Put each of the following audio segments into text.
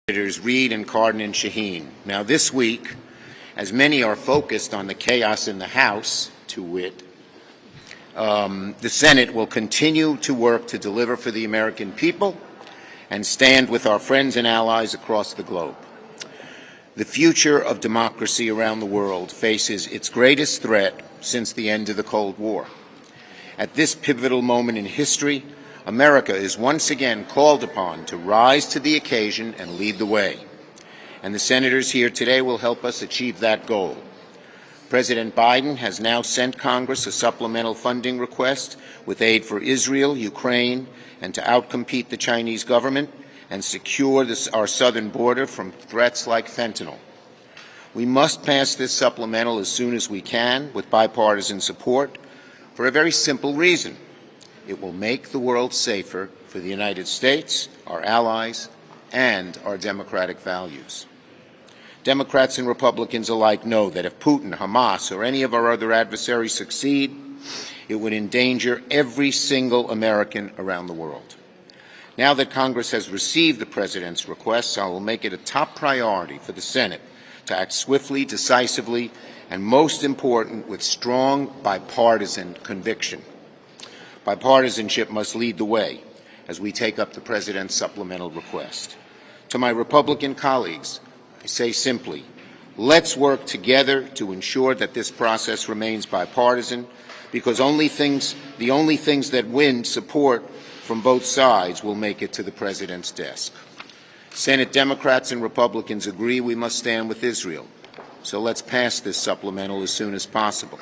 Senators Reid and Cardin and Shaheen. Now this week, as many are focused on the chaos in the House, to wit, the Senate will continue to work to deliver for the American people and stand with our friends and allies across the globe. The future of democracy around the world faces its greatest threat since the end of the Cold War. At this pivotal moment in history, America is once again called upon to rise to the occasion and lead the way. And the senators here today will help us achieve that goal. President Biden has now sent Congress a supplemental funding request with aid for Israel, Ukraine, and to outcompete the Chinese government and secure our southern border from threats like fentanyl. We must pass this supplemental as soon as we can with bipartisan support for a very simple reason. It will make the world safer for the United States, our allies, and our democratic values. Democrats and Republicans alike know that if Putin, Hamas, or any of our other adversaries succeed, it would endanger every single American around the world. Now that Congress has received the President's requests, I will make it a top priority for the Senate to act swiftly, decisively, and most important, with strong bipartisan conviction. Bipartisanship must lead the way as we take up the President's supplemental request. To my Republican colleagues, I say simply, let's work together to ensure that this process remains bipartisan, because the only things that win support from both sides will make it to the President's desk. Senate Democrats and Republicans agree we must stand with Israel, so let's pass this supplemental as soon as possible.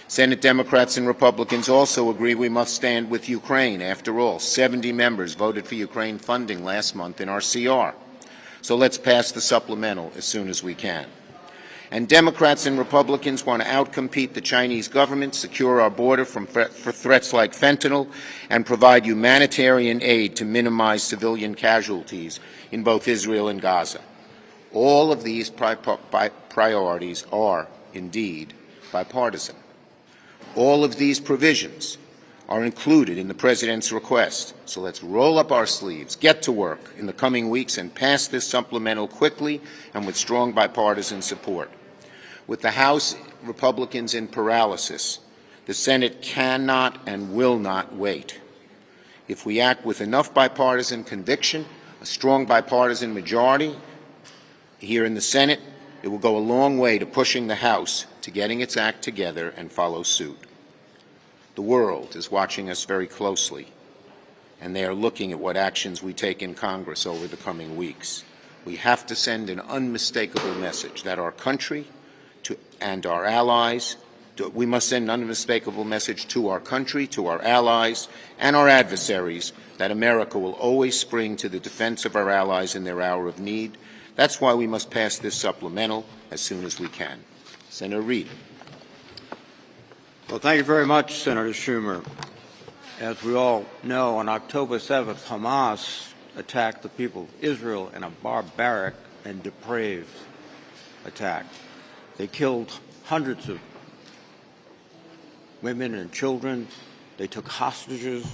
Senate Democrats and Republicans also agree we must stand with Ukraine. After all, 70 members voted for Ukraine funding last month in our CR. So let's pass the supplemental as soon as we can. And Democrats and Republicans want to outcompete the Chinese government, secure our border for threats like fentanyl, and provide humanitarian aid to minimize civilian casualties in both Israel and Gaza. All of these priorities are indeed bipartisan. All of these provisions are included in the President's request. So let's roll up our sleeves, get to work in the coming weeks, and pass this supplemental quickly and with strong bipartisan support. With the House Republicans in paralysis, the Senate cannot and will not wait. If we act with enough bipartisan conviction, a strong bipartisan majority here in the Senate, it will go a long way to pushing the House to getting its act together and follow suit. The world is watching us very closely, and they are looking at what actions we take in Congress over the coming weeks. We have to send an unmistakable message that our country and our allies, we must send an unmistakable message to our country, to our allies, and our adversaries that America will always spring to the defense of our allies in their hour of need. That's why we must pass this supplemental as soon as we can. Senator Reid. Well, thank you very much, Senator Schumer. As we all know, on October 7th, Hamas attacked the people of Israel in a barbaric and depraved attack. They killed hundreds of women and children. They took hostages,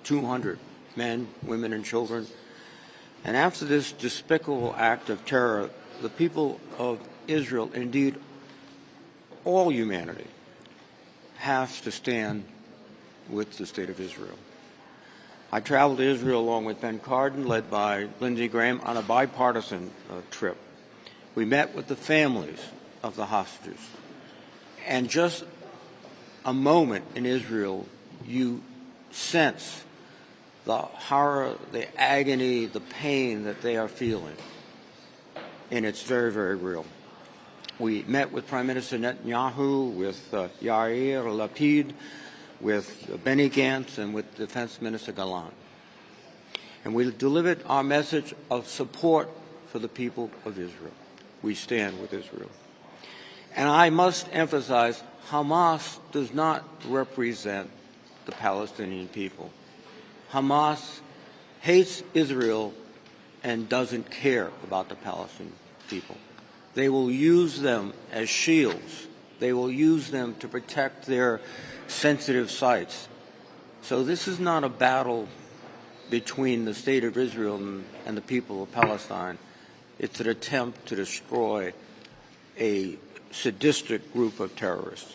200 men, women, and children. And after this despicable act of terror, the people of Israel, indeed all humanity, have to stand with the State of Israel. I traveled to Israel along with Ben Cardin, led by Lindsey Graham, on a bipartisan trip. We met with the families of the hostages. And just a moment in Israel, you sense the horror, the agony, the pain that they are feeling. And it's very, very real. We met with Prime Minister Netanyahu, with Yair Lapid, with Benny Gantz, and with Defense Minister Gallant. And we delivered our message of support for the people of Israel. We stand with Israel. And I must emphasize, Hamas does not represent the Palestinian people. Hamas hates Israel and doesn't care about the Palestinian people. They will use them as shields. They will use them to protect their sensitive sites. So this is not a battle between the State of Israel and the people of Palestine. It's an attempt to destroy a sadistic group of terrorists.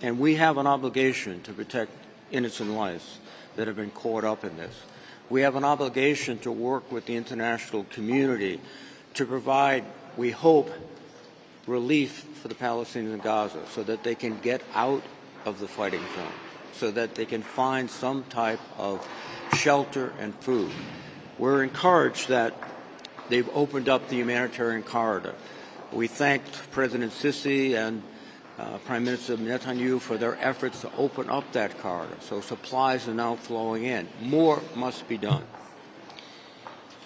And we have an obligation to protect innocent lives that have been caught up in this. We have an obligation to work with the international community to provide, we hope, relief for the Palestinians in Gaza so that they can get out of the fighting zone, so that they can find some type of shelter and food. We're encouraged that they've opened up the humanitarian corridor. We thanked President Sisi and Prime Minister Netanyahu for their efforts to open up that corridor, so supplies are now flowing in. More must be done.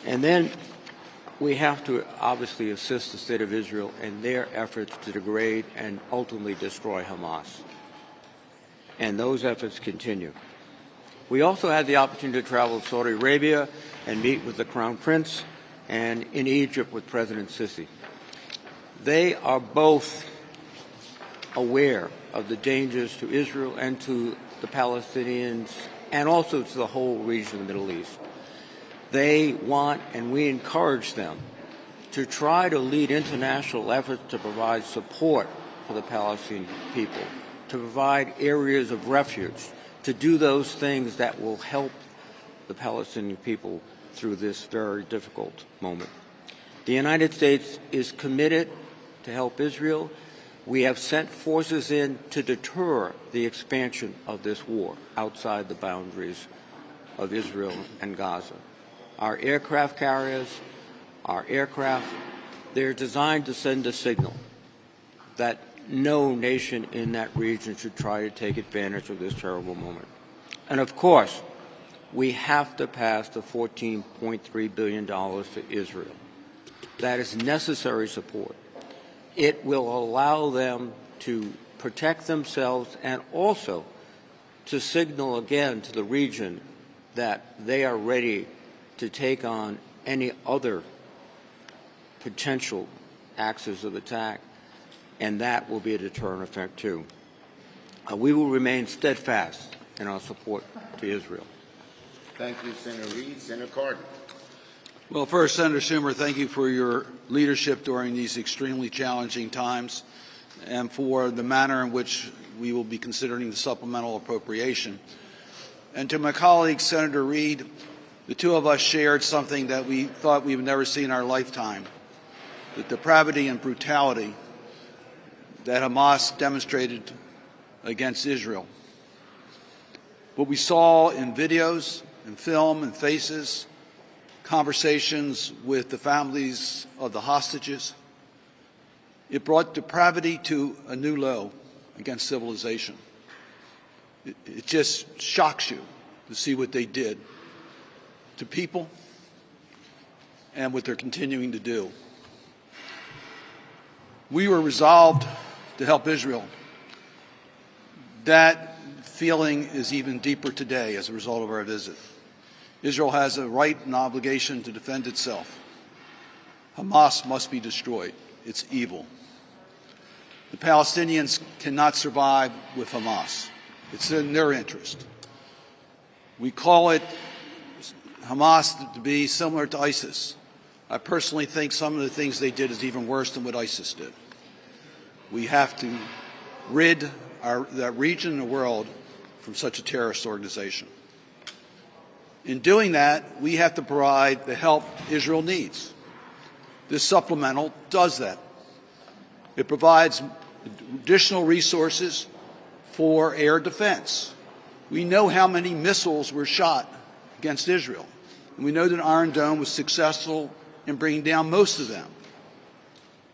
And then we have to obviously assist the State of Israel in their efforts to degrade and ultimately destroy Hamas. And those efforts continue. We also had the opportunity to travel to Saudi Arabia and meet with the Crown Prince, and in Egypt with President Sisi. They are both aware of the dangers to Israel and to the Palestinians and also to the whole region of the Middle East. They want, and we encourage them, to try to lead international efforts to provide support for the Palestinian people, to provide areas of refuge, to do those things that will help the Palestinian people through this very difficult moment. The United States is committed to help Israel. We have sent forces in to deter the expansion of this war outside the boundaries of Israel and Gaza. Our aircraft carriers, our aircraft, they're designed to send a signal that no nation in that region should try to take advantage of this terrible moment. And of course, we have to pass the $14.3 billion to Israel. That is necessary support. It will allow them to protect themselves and also to signal again to the region that they are ready to take on any other potential axes of attack, and that will be a deterrent effect too. We will remain steadfast in our support to Israel. Thank you, Senator Reid. Senator Cardin. Well, first, Senator Schumer, thank you for your leadership during these extremely challenging times and for the manner in which we will be considering the supplemental appropriation. And to my colleague, Senator Reid, the two of us shared something that we thought we would never see in our lifetime, the depravity and brutality that Hamas demonstrated against Israel. What we saw in videos, in film, and faces, conversations with the families of the hostages, it brought depravity to a new low against civilization. It just shocks you to see what they did to people and what they're continuing to do. We were resolved to help Israel. That feeling is even deeper today as a result of our visit. Israel has a right and obligation to defend itself. Hamas must be destroyed. It's evil. The Palestinians cannot survive with Hamas. It's in their interest. We call it Hamas to be similar to ISIS. I personally think some of the things they did is even worse than what ISIS did. We have to rid that region and the world from such a terrorist organization. In doing that, we have to provide the help Israel needs. This supplemental does that. It provides additional resources for air defense. We know how many missiles were shot against Israel, and we know that Iron Dome was successful in bringing down most of them.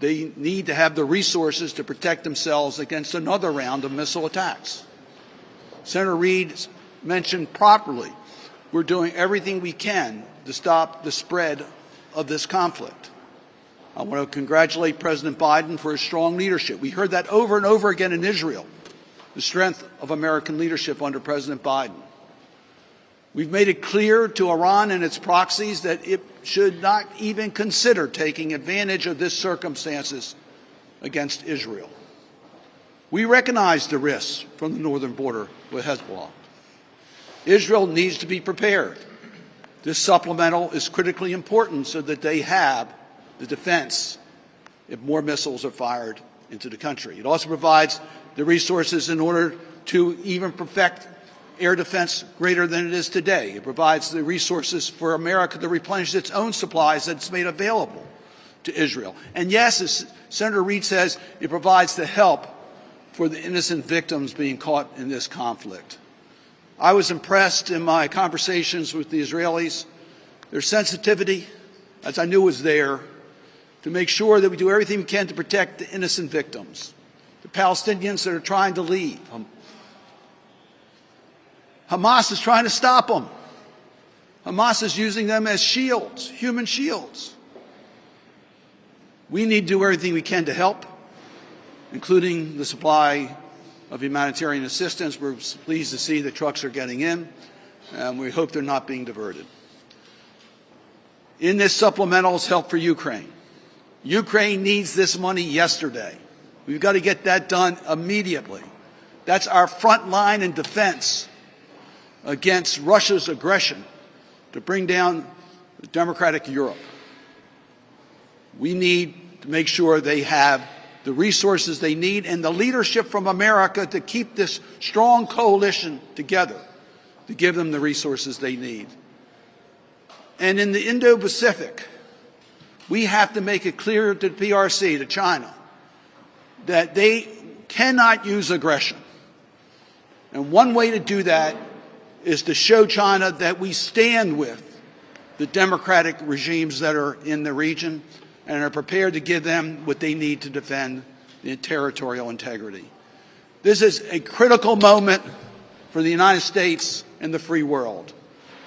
They need to have the resources to protect themselves against another round of missile attacks. Senator Reid mentioned properly, we're doing everything we can to stop the spread of this conflict. I want to congratulate President Biden for his strong leadership. We heard that over and over again in Israel, the strength of American leadership under President Biden. We've made it clear to Iran and its proxies that it should not even consider taking advantage of this circumstances against Israel. We recognize the risks from the northern border with Hezbollah. Israel needs to be prepared. This supplemental is critically important so that they have the defense if more missiles are fired into the country. It also provides the resources in order to even perfect air defense greater than it is today. It provides the resources for America to replenish its own supplies that's made available to Israel. And yes, as Senator Reid says, it provides the help for the innocent victims being caught in this conflict. I was impressed in my conversations with the Israelis, their sensitivity, as I knew was there, to make sure that we do everything we can to protect the innocent victims, the Palestinians that are trying to leave. Hamas is trying to stop them. Hamas is using them as shields, human shields. We need to do everything we can to help, including the supply of humanitarian assistance. We're pleased to see the trucks are getting in, and we hope they're not being diverted. In this supplemental is help for Ukraine. Ukraine needs this money yesterday. We've got to get that done immediately. That's our front line in defense against Russia's aggression to bring down the democratic Europe. We need to make sure they have the resources they need and the leadership from America to keep this strong coalition together, to give them the resources they need. And in the Indo-Pacific, we have to make it clear to the PRC, to China, that they cannot use aggression. And one way to do that is to show China that we stand with the democratic regimes that are in the region and are prepared to give them what they need to defend their territorial integrity. This is a critical moment for the United States and the free world.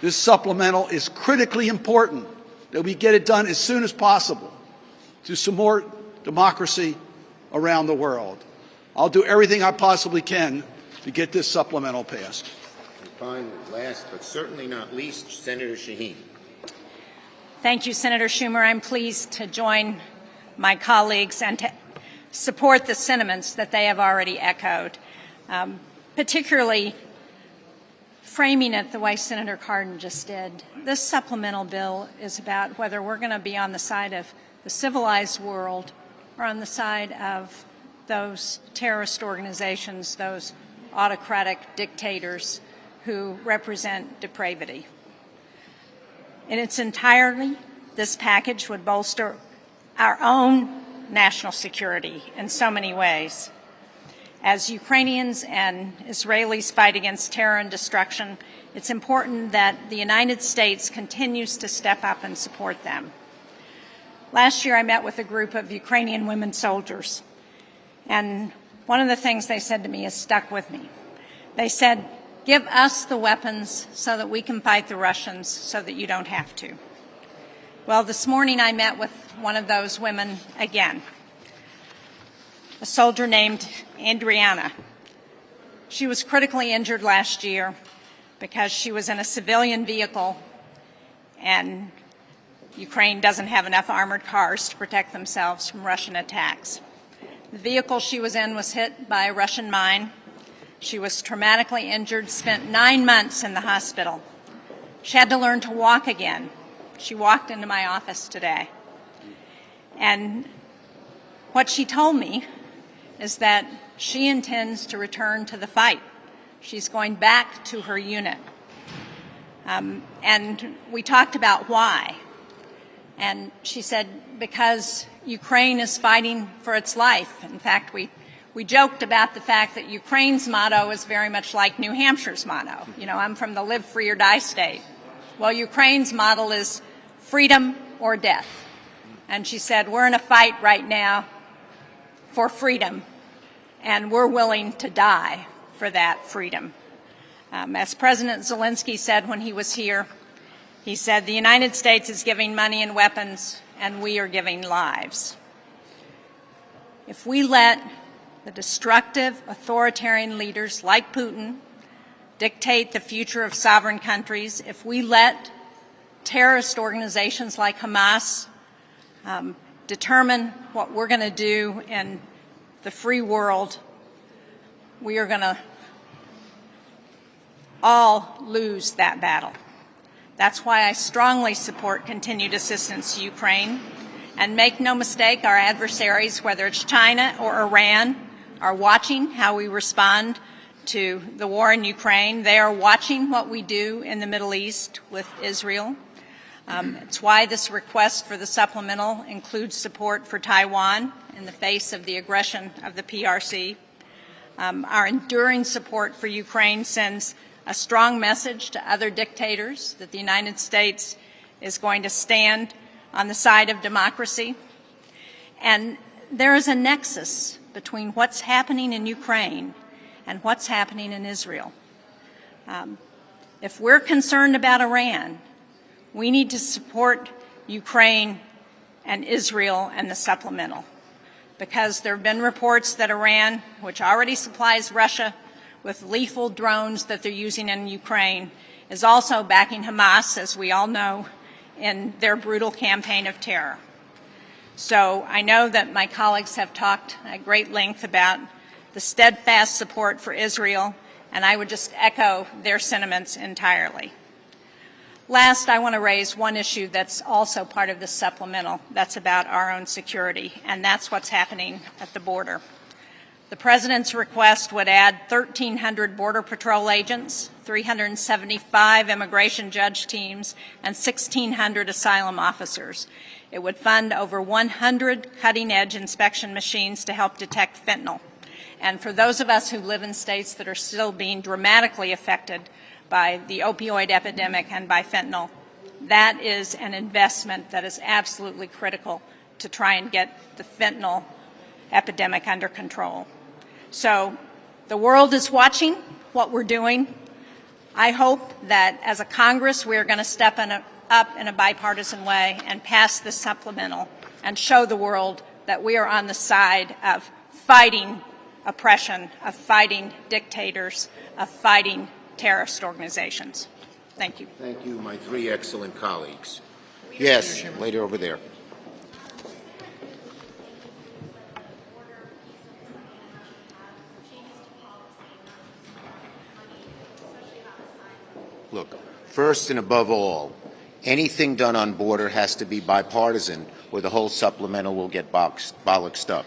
This supplemental is critically important that we get it done as soon as possible to support democracy around the world. I'll do everything I possibly can to get this supplemental passed. And finally, last but certainly not least, Senator Shaheen. Thank you, Senator Schumer. I'm pleased to join my colleagues and to support the sentiments that they have already echoed, particularly framing it the way Senator Cardin just did. This supplemental bill is about whether we're going to be on the side of the civilized world or on the side of those terrorist organizations, those autocratic dictators who represent depravity. In its entirety, this package would bolster our own national security in so many ways. As Ukrainians and Israelis fight against terror and destruction, it's important that the United States continues to step up and support them. Last year, I met with a group of Ukrainian women soldiers, and one of the things they said to me has stuck with me. They said, "Give us the weapons so that we can fight the Russians so that you don't have to." Well, this morning I met with one of those women again, a soldier named Adriana. She was critically injured last year because she was in a civilian vehicle and Ukraine doesn't have enough armored cars to protect themselves from Russian attacks. The vehicle she was in was hit by a Russian mine. She was traumatically injured, spent 9 months in the hospital. She had to learn to walk again. She walked into my office today. And what she told me is that she intends to return to the fight. She's going back to her unit. And we talked about why. And she said, because Ukraine is fighting for its life. In fact, we joked about the fact that Ukraine's motto is very much like New Hampshire's motto. You know, I'm from the live free or die state. Well, Ukraine's motto is freedom or death. And she said, we're in a fight right now for freedom, and we're willing to die for that freedom. As President Zelensky said when he was here, he said, the United States is giving money and weapons, and we are giving lives. If we let the destructive authoritarian leaders like Putin dictate the future of sovereign countries, if we let terrorist organizations like Hamas determine what we're going to do in the free world, we are going to all lose that battle. That's why I strongly support continued assistance to Ukraine. And make no mistake, our adversaries, whether it's China or Iran, are watching how we respond to the war in Ukraine. They are watching what we do in the Middle East with Israel. It's why this request for the supplemental includes support for Taiwan in the face of the aggression of the PRC. Our enduring support for Ukraine sends a strong message to other dictators that the United States is going to stand on the side of democracy. And there is a nexus between what's happening in Ukraine and what's happening in Israel. If we're concerned about Iran, we need to support Ukraine and Israel and the supplemental, because there have been reports that Iran, which already supplies Russia with lethal drones that they're using in Ukraine, is also backing Hamas, as we all know, in their brutal campaign of terror. So I know that my colleagues have talked at great length about the steadfast support for Israel, and I would just echo their sentiments entirely. Last, I want to raise one issue that's also part of the supplemental that's about our own security, and that's what's happening at the border. The President's request would add 1,300 Border Patrol agents, 375 immigration judge teams, and 1,600 asylum officers. It would fund over 100 cutting-edge inspection machines to help detect fentanyl. And for those of us who live in states that are still being dramatically affected by the opioid epidemic and by fentanyl, that is an investment that is absolutely critical to try and get the fentanyl epidemic under control. So the world is watching what we're doing. I hope that as a Congress we are going to step up in a bipartisan way and pass this supplemental and show the world that we are on the side of fighting oppression, of fighting dictators, of fighting terrorist organizations. Thank you. Thank you, my three excellent colleagues. Yes, later over there. Look, first and above all, anything done on border has to be bipartisan, or the whole supplemental will get bollocksed up.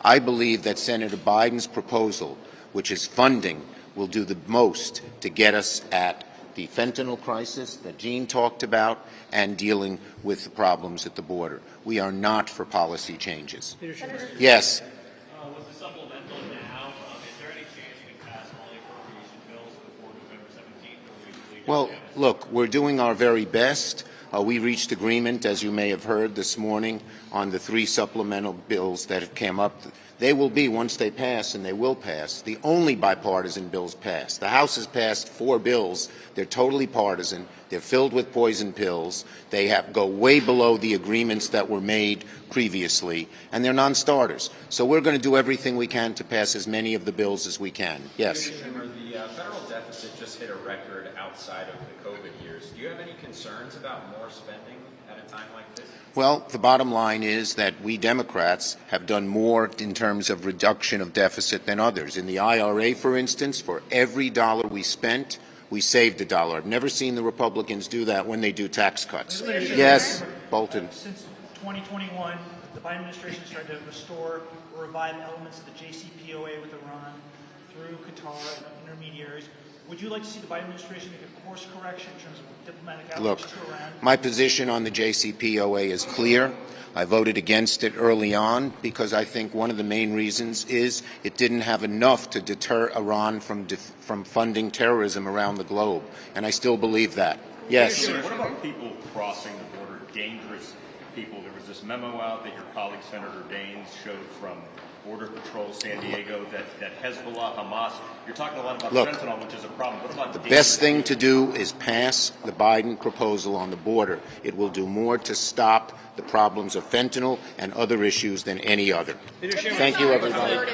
I believe that Senator Biden's proposal, which is funding, will do the most to get us at the fentanyl crisis that Jean talked about and dealing with the problems at the border. We are not for policy changes. Yes. With the supplemental now, is there any chance you can pass all the appropriation bills before November 17th? Well, look, we're doing our very best. We reached agreement, as you may have heard this morning, on the 3 supplemental bills that have come up. They will be, once they pass, and they will pass, the only bipartisan bills passed. The House has passed 4 bills. They're totally partisan. They're filled with poison pills. They go way below the agreements that were made previously, and they're non-starters. So we're going to do everything we can to pass as many of the bills as we can. Yes? Schumer, the federal deficit just hit a record outside of the COVID years. Do you have any concerns about more spending at a time like this? Well, the bottom line is that we Democrats have done more in terms of reduction of deficit than others. In the IRA, for instance, for every dollar we spent, we saved a dollar. I've never seen the Republicans do that when they do tax cuts. Yes, Bolton. Since 2021, the Biden administration has tried to restore or revive elements of the JCPOA with Iran through Qatar and intermediaries. Would you like to see the Biden administration make a course correction in terms of diplomatic outreach to Iran? My position on the JCPOA is clear. I voted against it early on because I think one of the main reasons is it didn't have enough to deter Iran from funding terrorism around the globe, and I still believe that. Yes. What about people crossing the border, dangerous people? There was this memo out that your colleague Senator Daines showed from Border Patrol San Diego that Hezbollah, Hamas, you're talking a lot about fentanyl, which is a problem. What about the best thing to do is pass the Biden proposal on the border. It will do more to stop the problems of fentanyl and other issues than any other. Thank you, everybody.